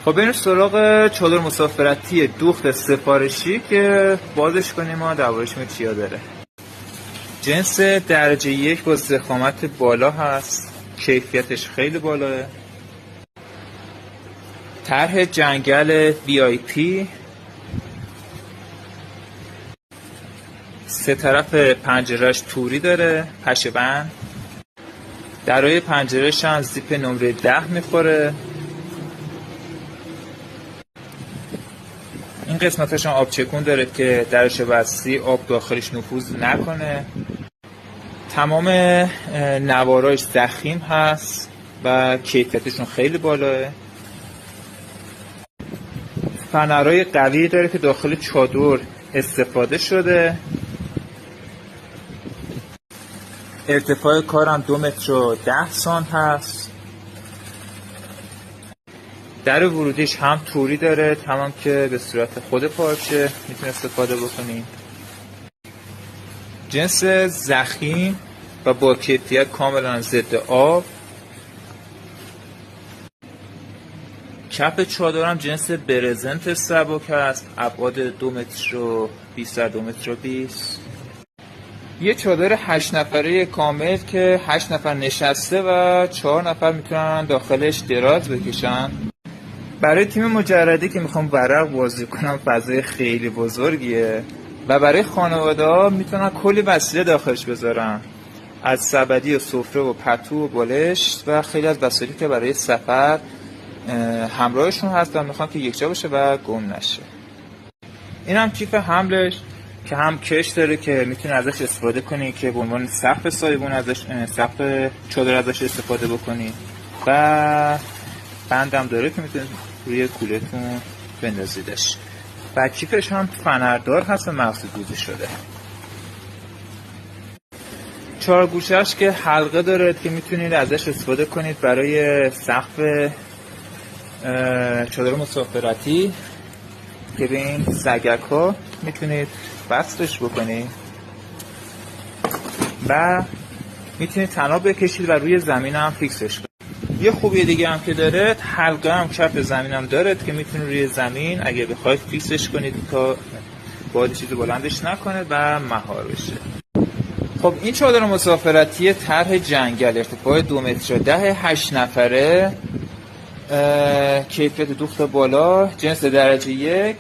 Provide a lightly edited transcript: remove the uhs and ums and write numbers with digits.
خب بریم سراغ چادر مسافرتی دوخت سفارشی که بازش کنیم و دربارش چیا داره. جنس درجه 1 با ضخامت بالا هست، کیفیتش خیلی بالاه. طرح جنگل VIP، سه طرف پنجرهش توری داره، پشه بند. درای پنجرهش هم زیپ نمره 10 میخوره. این قسمتش هم آب چکون داره که درش بستی آب داخلش نفوذ نکنه. تمام نواراش ضخیم هست و کیفیتشون خیلی بالاه. فنرهای قوی داره که داخل چادر استفاده شده. ارتفاع کارم 2 متر و 10 سانت هست. در ورودیش هم توری داره، تمام که به صورت خود پارچه میتونه استفاده بکنیم. جنس ضخیم و با کیفیت کاملا ضد آب. کف چادرم جنس برزنت سبک است، ابعاد 2 متر و 20 در 2 متر و 20. یه چادر 8 نفره کامل که 8 نفر نشسته و 4 نفر میتونن داخلش دراز بکشن. برای تیم مجردی که میخوام ورق بازی کنم فضای خیلی بزرگیه و برای خانواده ها میتونن کلی وسیله داخلش بذارن، از سبدی و سفره و پتو و بالشت و خیلی از وسایلی که برای سفر همراهشون هست و میخوام که یک جا باشه و گم نشه. این هم کیف حملش که هم کش داره که میتونی ازش استفاده کنی که به عنوان سقف سایبون ازش، سقف چادر ازش استفاده بکنی و بندم داره که میتونی روی کولتون بندازیدش و کیفش هم فنردار هست و مغزی گوزی شده. 4 گوشهش که حلقه داره که میتونید ازش استفاده کنید برای سقف چادر مسافرتی که به این سگک ها میتونید بستش بکنید و میتونید تناب بکشید و روی زمین هم فیکسش کنید. یه خوبی دیگه هم که داره، حلقه هم کف زمین هم داره که میتونید روی زمین اگه بخواید فیکسش کنید تا باد چیزی بلندش نکنه و مهار بشه. خب این چادر مسافرتی طرح جنگل، ارتفاع 2 متر و 10، 8 نفره، کیفیت دوخت بالا، جنس درجه 1.